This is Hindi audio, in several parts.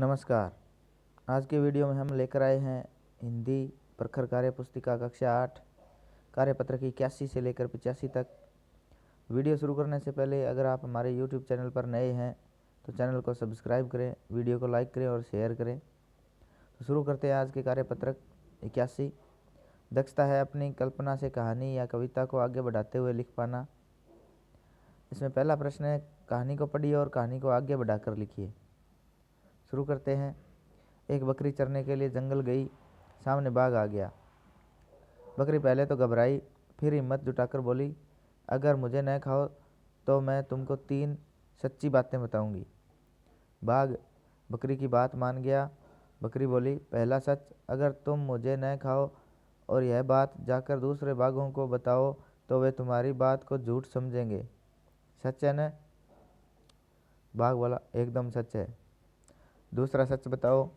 नमस्कार। आज के वीडियो में हम लेकर आए हैं हिंदी प्रखर कार्य पुस्तिका कक्षा 8 कार्यपत्र की 81 से लेकर 85 तक। वीडियो शुरू करने से पहले अगर आप हमारे YouTube चैनल पर नए हैं तो चैनल को सब्सक्राइब करें, वीडियो को लाइक करें और शेयर करें। तो शुरू करते हैं आज के कार्यपत्र 81। दक्षता है अपनी कल्पना से कहानी या कविता को आगे बढ़ाते हुए लिख पाना। इसमें पहला प्रश्न है, कहानी को पढ़िए और कहानी को आगे बढ़ाकर लिखिए। शुरू करते हैं। एक बकरी चरने के लिए जंगल गई, सामने बाघ आ गया। बकरी पहले तो घबराई, फिर हिम्मत जुटाकर बोली, अगर मुझे न खाओ तो मैं तुमको 3 सच्ची बातें बताऊंगी। बाघ बकरी की बात मान गया। बकरी बोली, पहला सच, अगर तुम मुझे न खाओ और यह बात जाकर दूसरे बाघों को बताओ तो वे तुम्हारी बात को झूठ समझेंगे। सच है न? बाघ बोला, एकदम सच है। दूसरा सच बताओ।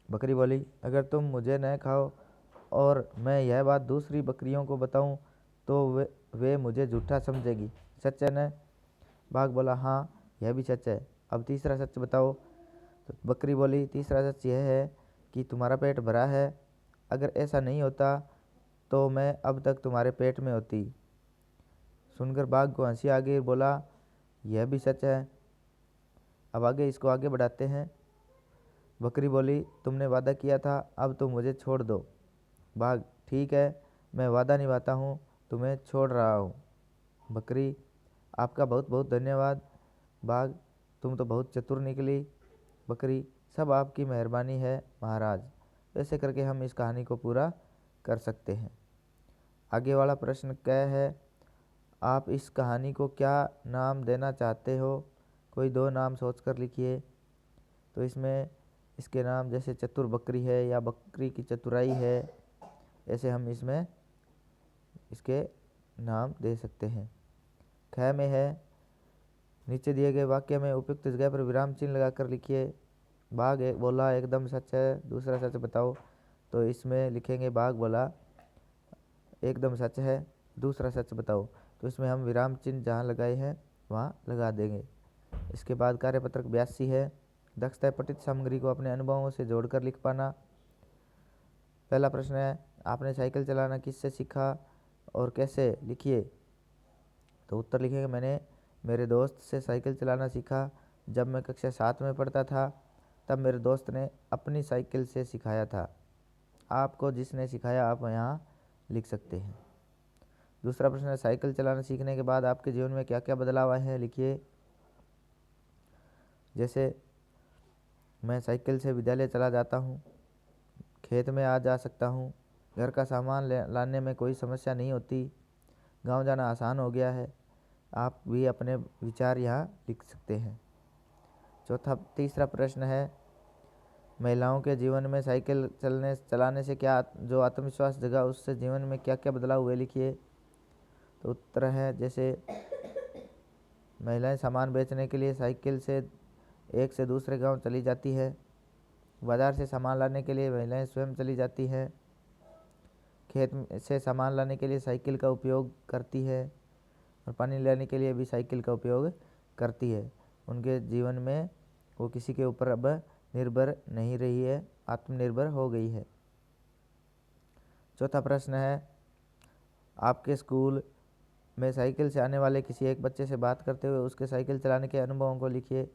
बकरी बोली, अगर तुम मुझे न खाओ और मैं यह बात दूसरी बकरियों को बताऊं तो वे मुझे झूठा समझेगी। सच है न? बाघ बोला, हाँ यह भी सच है। अब तीसरा सच बताओ। तो बकरी बोली, तीसरा सच यह है कि तुम्हारा पेट भरा है। अगर ऐसा नहीं होता तो मैं अब तक तुम्हारे पेट में होती। सुनकर बाघ को हंसी आ गई, बोला, यह भी सच है। अब इसको आगे बढ़ाते हैं। बकरी बोली, तुमने वादा किया था, अब तुम मुझे छोड़ दो। बाघ, ठीक है, मैं वादा निभाता हूँ, तुम्हें छोड़ रहा हूँ। बकरी, आपका बहुत बहुत धन्यवाद। बाघ, तुम तो बहुत चतुर निकली। बकरी, सब आपकी मेहरबानी है महाराज। ऐसे करके हम इस कहानी को पूरा कर सकते हैं। आगे वाला प्रश्न क्या है, आप इस कहानी को क्या नाम देना चाहते हो? कोई 2 नाम सोचकर लिखिए। तो इसमें इसके नाम जैसे चतुर बकरी है या बकरी की चतुराई है, ऐसे हम इसमें इसके नाम दे सकते हैं। ख में है, नीचे दिए गए वाक्य में उपयुक्त जगह पर विराम चिन्ह लगाकर लिखिए। बाघ बोला, एकदम सच है। दूसरा सच बताओ। तो इसमें लिखेंगे, बाघ बोला, एकदम सच है। दूसरा सच बताओ। तो इसमें हम विराम चिन्ह जहाँ लगाए हैं वहाँ लगा देंगे। इसके बाद कार्यपत्रक 82 है, दक्षता पठित सामग्री को अपने अनुभवों से जोड़कर लिख पाना। पहला प्रश्न है, आपने साइकिल चलाना किससे सीखा और कैसे? लिखिए। तो उत्तर लिखेंगे, मैंने मेरे दोस्त से साइकिल चलाना सीखा। जब मैं कक्षा 7 में पढ़ता था तब मेरे दोस्त ने अपनी साइकिल से सिखाया था। आपको जिसने सिखाया आप यहाँ लिख सकते हैं। दूसरा प्रश्न है, साइकिल चलाना सीखने के बाद आपके जीवन में क्या क्या बदलाव आए हैं? लिखिए। जैसे मैं साइकिल से विद्यालय चला जाता हूँ, खेत में आ जा सकता हूँ, घर का सामान लाने में कोई समस्या नहीं होती, गांव जाना आसान हो गया है। आप भी अपने विचार यहाँ लिख सकते हैं। तीसरा प्रश्न है, महिलाओं के जीवन में साइकिल चलाने से क्या जो आत्मविश्वास जगा उससे जीवन में क्या क्या बदलाव हुए? लिखिए। तो उत्तर है, जैसे महिलाएं सामान बेचने के लिए साइकिल से एक से दूसरे गांव चली जाती है, बाजार से सामान लाने के लिए महिलाएं स्वयं चली जाती हैं, खेत से सामान लाने के लिए साइकिल का उपयोग करती है और पानी लाने के लिए भी साइकिल का उपयोग करती है। उनके जीवन में वो किसी के ऊपर अब निर्भर नहीं रही है, आत्मनिर्भर हो गई है। चौथा प्रश्न है, आपके स्कूल में साइकिल से आने वाले किसी एक बच्चे से बात करते हुए उसके साइकिल चलाने के अनुभवों को लिखिए।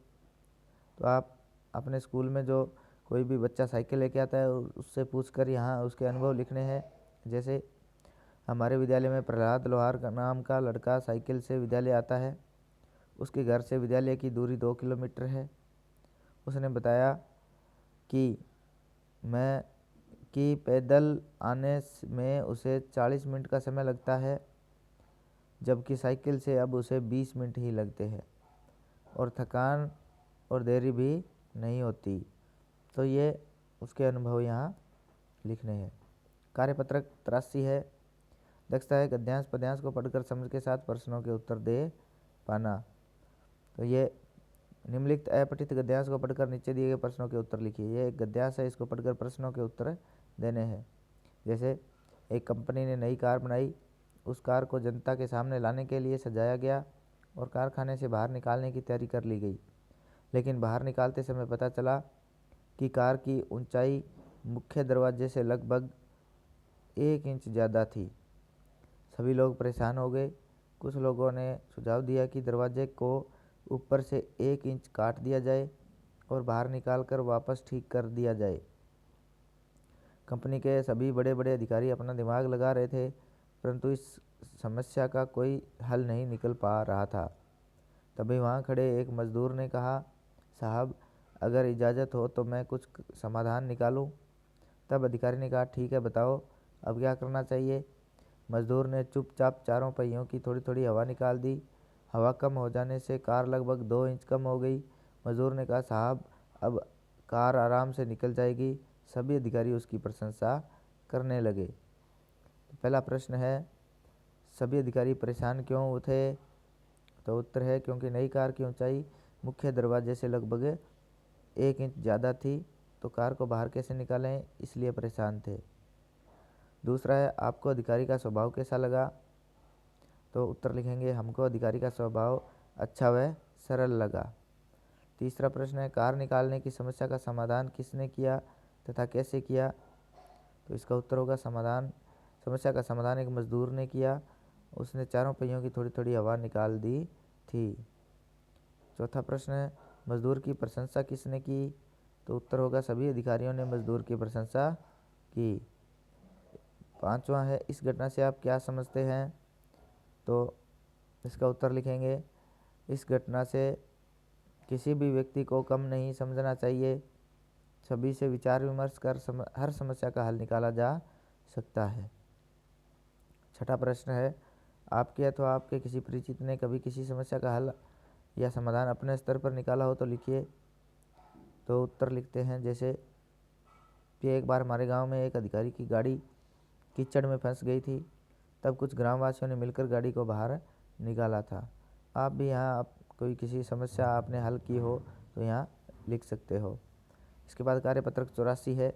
तो आप अपने स्कूल में जो कोई भी बच्चा साइकिल लेके आता है उससे पूछकर यहाँ उसके अनुभव लिखने हैं। जैसे हमारे विद्यालय में प्रहलाद लोहार का नाम का लड़का साइकिल से विद्यालय आता है। उसके घर से विद्यालय की दूरी 2 किलोमीटर है। उसने बताया कि पैदल आने में उसे 40 मिनट का समय लगता है, जबकि साइकिल से अब उसे 20 मिनट ही लगते हैं और थकान और देरी भी नहीं होती। तो ये उसके अनुभव यहाँ लिखने हैं। कार्यपत्रक 83 है, दक्षता है गद्यांश पद्यांश को पढ़कर समझ के साथ प्रश्नों के उत्तर दे पाना। तो ये निम्नलिखित अपठित गद्यांश को पढ़कर नीचे दिए गए प्रश्नों के उत्तर लिखिए। ये एक गद्यांश है, इसको पढ़कर प्रश्नों के उत्तर देने हैं। जैसे एक कंपनी ने नई कार बनाई, उस कार को जनता के सामने लाने के लिए सजाया गया और कारखाने से बाहर निकालने की तैयारी कर ली गई। लेकिन बाहर निकालते समय पता चला कि कार की ऊंचाई मुख्य दरवाजे से लगभग 1 इंच ज़्यादा थी। सभी लोग परेशान हो गए। कुछ लोगों ने सुझाव दिया कि दरवाजे को ऊपर से 1 इंच काट दिया जाए और बाहर निकालकर वापस ठीक कर दिया जाए। कंपनी के सभी बड़े बड़े अधिकारी अपना दिमाग लगा रहे थे, परंतु इस समस्या का कोई हल नहीं निकल पा रहा था। तभी वहाँ खड़े एक मजदूर ने कहा, साहब, अगर इजाज़त हो तो मैं कुछ समाधान निकालूं। तब अधिकारी ने कहा, ठीक है, बताओ अब क्या करना चाहिए। मजदूर ने चुपचाप चारों पहियों की थोड़ी थोड़ी हवा निकाल दी। हवा कम हो जाने से कार लगभग 2 इंच कम हो गई। मजदूर ने कहा, साहब, अब कार आराम से निकल जाएगी। सभी अधिकारी उसकी प्रशंसा करने लगे। तो पहला प्रश्न है, सभी अधिकारी परेशान क्यों थे? तो उत्तर है, क्योंकि नई कार की ऊंचाई मुख्य दरवाजे से लगभग 1 इंच ज़्यादा थी, तो कार को बाहर कैसे निकालें, इसलिए परेशान थे। दूसरा है, आपको अधिकारी का स्वभाव कैसा लगा? तो उत्तर लिखेंगे, हमको अधिकारी का स्वभाव अच्छा व सरल लगा। तीसरा प्रश्न है, कार निकालने की समस्या का समाधान किसने किया तथा कैसे किया? तो इसका उत्तर होगा, समस्या का समाधान एक मजदूर ने किया। उसने चारों पहियों की थोड़ी थोड़ी हवा निकाल दी थी। चौथा प्रश्न है, मजदूर की प्रशंसा किसने की? तो उत्तर होगा, सभी अधिकारियों ने मजदूर की प्रशंसा की। पांचवा है, इस घटना से आप क्या समझते हैं? तो इसका उत्तर लिखेंगे, इस घटना से किसी भी व्यक्ति को कम नहीं समझना चाहिए। सभी से विचार विमर्श कर हर समस्या का हल निकाला जा सकता है। छठा प्रश्न है, आपके अथवा आपके किसी परिचित ने कभी किसी समस्या का हल या समाधान अपने स्तर पर निकाला हो तो लिखिए। तो उत्तर लिखते हैं, जैसे कि एक बार हमारे गांव में एक अधिकारी की गाड़ी कीचड़ में फंस गई थी। तब कुछ ग्रामवासियों ने मिलकर गाड़ी को बाहर निकाला था। आप भी यहाँ कोई किसी समस्या आपने हल की हो तो यहाँ लिख सकते हो। इसके बाद कार्यपत्रक 84 है,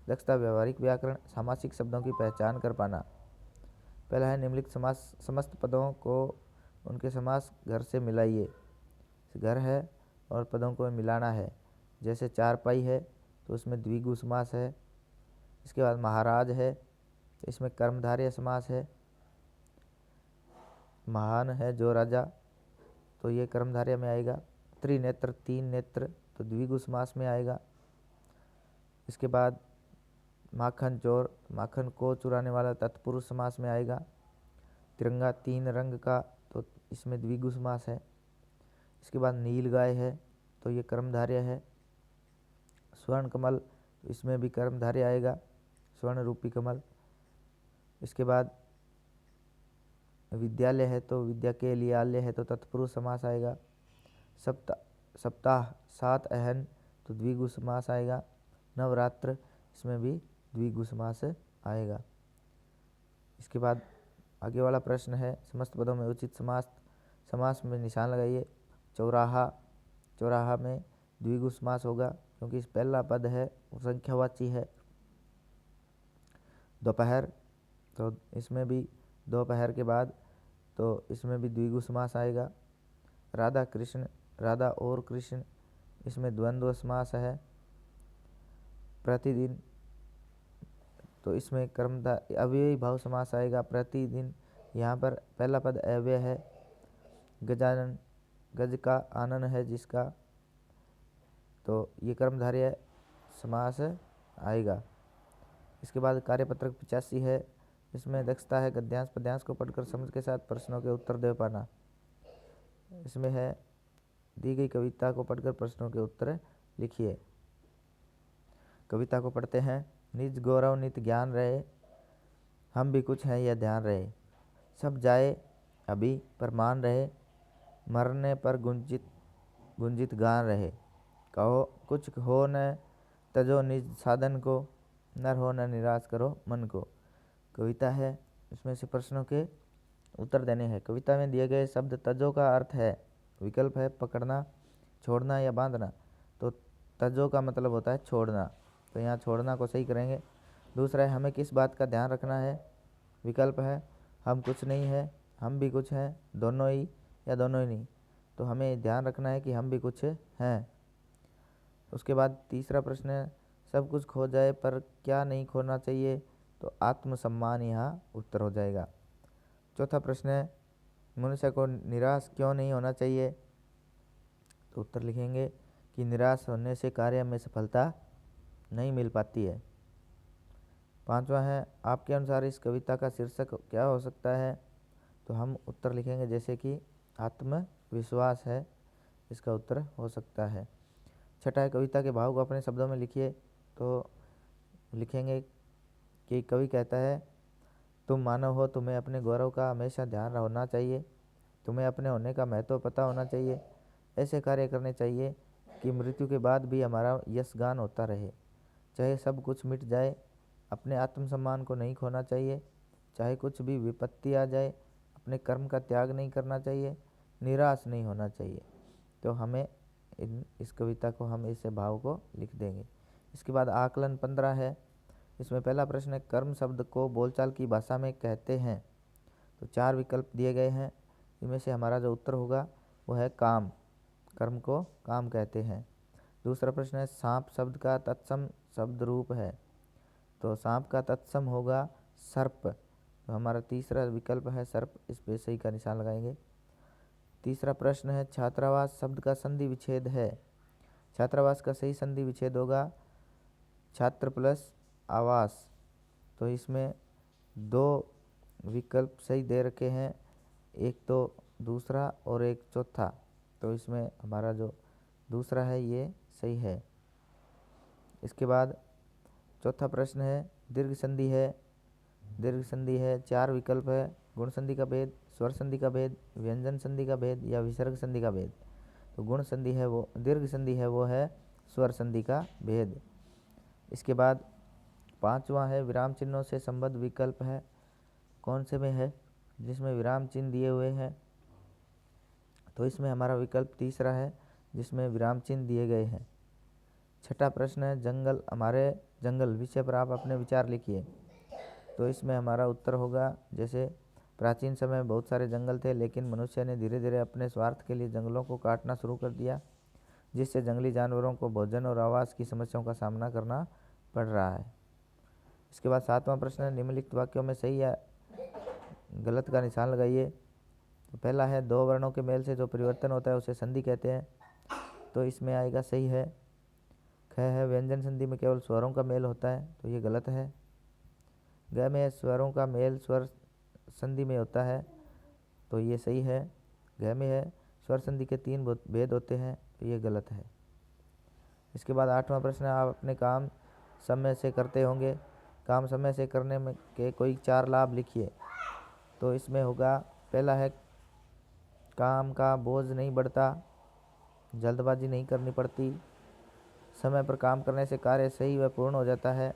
दक्षता, व्यवहारिक व्याकरण, सामासिक शब्दों की पहचान कर पाना। पहला है, निम्नलिखित समस्त पदों को उनके समास घर से मिलाइए। घर है और पदों को मिलाना है। जैसे चारपाई है तो उसमें द्विगु समास है। इसके बाद महाराज है तो इसमें कर्मधारय समास है। महान है जो राजा, तो ये कर्मधारय में आएगा। त्रिनेत्र, 3 नेत्र, तो द्विगु समास में आएगा। इसके बाद माखन चोर, माखन को चुराने वाला तत्पुरुष समास में आएगा। तिरंगा, 3 रंग का, तो इसमें द्विगु समास है। इसके बाद नील गाय है तो ये कर्मधारय है। स्वर्ण कमल, तो इसमें भी कर्मधारय आएगा, स्वर्ण रूपी कमल। इसके बाद विद्यालय है तो विद्या के लिए आलय है तो तत्पुरुष समास आएगा। सप्ताह 7 अहन, तो द्विगु समास आएगा। नवरात्र, इसमें भी द्विगु समास आएगा। इसके बाद आगे वाला प्रश्न है, समस्त पदों में उचित समास में निशान लगाइए। चौराहा, चौराहा में द्विगु समास होगा क्योंकि इस पहला पद है वो संख्यावाची है। दोपहर, तो इसमें भी दोपहर के बाद, तो इसमें भी द्विगु समास आएगा। राधा कृष्ण, राधा और कृष्ण, इसमें द्वंद्व समास है। प्रतिदिन, तो इसमें अव्ययी भाव समास आएगा। प्रतिदिन, यहाँ पर पहला पद अव्यय है। गजानन, गज का आनन है जिसका, तो ये कर्मधारय समास आएगा। इसके बाद कार्यपत्रक 85 है, इसमें दक्षता है गद्यांश पद्यांश को पढ़कर समझ के साथ प्रश्नों के उत्तर दे पाना। इसमें है, दी गई कविता को पढ़कर प्रश्नों के उत्तर लिखिए। कविता को पढ़ते हैं। निज गौरव नित ज्ञान रहे, हम भी कुछ हैं यह ध्यान रहे। सब जाए अभी पर मान रहे, मरने पर गुंजित गान रहे। कहो कुछ हो न तजो निज साधन को, नर हो न निराश करो मन को। कविता है, इसमें से प्रश्नों के उत्तर देने हैं। कविता में दिए गए शब्द तजो का अर्थ है, विकल्प है पकड़ना, छोड़ना या बांधना। तो तजो का मतलब होता है छोड़ना, तो यहाँ छोड़ना को सही करेंगे। दूसरा है, हमें किस बात का ध्यान रखना है, विकल्प है हम कुछ नहीं है, हम भी कुछ हैं, दोनों ही या दोनों ही नहीं। तो हमें ध्यान रखना है कि हम भी कुछ हैं। उसके बाद तीसरा प्रश्न है, सब कुछ खो जाए पर क्या नहीं खोना चाहिए? तो आत्मसम्मान यहाँ उत्तर हो जाएगा। चौथा प्रश्न है, मनुष्य को निराश क्यों नहीं होना चाहिए? तो उत्तर लिखेंगे कि निराश होने से कार्य में सफलता नहीं मिल पाती है। पांचवा है, आपके अनुसार इस कविता का शीर्षक क्या हो सकता है? तो हम उत्तर लिखेंगे जैसे कि आत्मविश्वास है, इसका उत्तर हो सकता है। छठा है, कविता के भाव को अपने शब्दों में लिखिए। तो लिखेंगे कि कवि कहता है, तुम मानव हो, तुम्हें अपने गौरव का हमेशा ध्यान होना चाहिए, तुम्हें अपने होने का महत्व पता होना चाहिए, ऐसे कार्य करने चाहिए कि मृत्यु के बाद भी हमारा यशगान होता रहे। चाहे सब कुछ मिट जाए, अपने आत्मसम्मान को नहीं खोना चाहिए। चाहे कुछ भी विपत्ति आ जाए, अपने कर्म का त्याग नहीं करना चाहिए, निराश नहीं होना चाहिए। तो हमें इस कविता को हम इस भाव को लिख देंगे। इसके बाद आकलन 15 है। इसमें पहला प्रश्न है, कर्म शब्द को बोलचाल की भाषा में कहते हैं। तो 4 विकल्प दिए गए हैं, इनमें से हमारा जो उत्तर होगा वो है काम। कर्म को काम कहते हैं। दूसरा प्रश्न है, सांप शब्द का तत्सम शब्द रूप है। तो सांप का तत्सम होगा सर्प। तो हमारा तीसरा विकल्प है सर्प, इस पे सही का निशान लगाएंगे। तीसरा प्रश्न है, छात्रावास शब्द का संधि विच्छेद है। छात्रावास का सही संधि विच्छेद होगा छात्र प्लस आवास। तो इसमें 2 विकल्प सही दे रखे हैं, एक तो दूसरा और एक चौथा। तो इसमें हमारा जो दूसरा है ये सही है। इसके बाद चौथा प्रश्न है, दीर्घ संधि है। दीर्घ संधि है, 4 विकल्प है, गुण संधि का भेद, स्वर संधि का भेद, व्यंजन संधि का भेद या विसर्ग संधि का भेद। तो गुण संधि है वो, दीर्घ संधि है वो है स्वर संधि का भेद। इसके बाद पांचवा है, विराम चिन्हों से संबद्ध विकल्प है। कौन से में है जिसमें विराम चिन्ह दिए हुए हैं? तो इसमें हमारा विकल्प तीसरा है, जिसमें विराम चिन्ह दिए गए हैं। छठा प्रश्न है, जंगल हमारे जंगल विषय पर आप अपने विचार लिखिए। तो इसमें हमारा उत्तर होगा, जैसे प्राचीन समय में बहुत सारे जंगल थे, लेकिन मनुष्य ने धीरे धीरे अपने स्वार्थ के लिए जंगलों को काटना शुरू कर दिया, जिससे जंगली जानवरों को भोजन और आवास की समस्याओं का सामना करना पड़ रहा है। इसके बाद 7वां प्रश्न है, निम्नलिखित वाक्यों में सही या गलत का निशान लगाइए। तो पहला है, 2 वर्णों के मेल से जो परिवर्तन होता है उसे संधि कहते हैं। तो इसमें आएगा सही है। ख है, व्यंजन संधि में केवल स्वरों का मेल होता है। तो ये गलत है। ग में स्वरों का मेल स्वर संधि में होता है। तो ये सही है। घ में है, स्वर संधि के 3 भेद होते हैं। तो ये गलत है। इसके बाद 8वां प्रश्न है, आप अपने काम समय से करते होंगे, काम समय से करने में के कोई 4 लाभ लिखिए। तो इसमें होगा, पहला है, काम का बोझ नहीं बढ़ता, जल्दबाजी नहीं करनी पड़ती, समय पर काम करने से कार्य सही व पूर्ण हो जाता है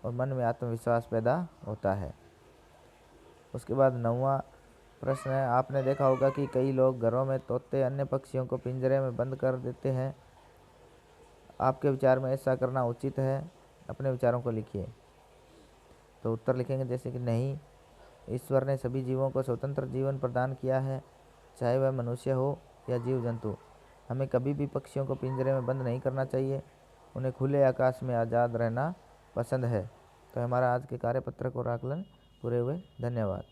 और मन में आत्मविश्वास पैदा होता है। उसके बाद 9वां प्रश्न है, आपने देखा होगा कि कई लोग घरों में तोते अन्य पक्षियों को पिंजरे में बंद कर देते हैं। आपके विचार में ऐसा करना उचित है? अपने विचारों को लिखिए। तो उत्तर लिखेंगे जैसे कि नहीं, ईश्वर ने सभी जीवों को स्वतंत्र जीवन प्रदान किया है, चाहे वह मनुष्य हो या जीव जंतु। हमें कभी भी पक्षियों को पिंजरे में बंद नहीं करना चाहिए, उन्हें खुले आकाश में आज़ाद रहना पसंद है। तो हमारा आज के कार्यपत्रक और आकलन पूरे हुए। धन्यवाद।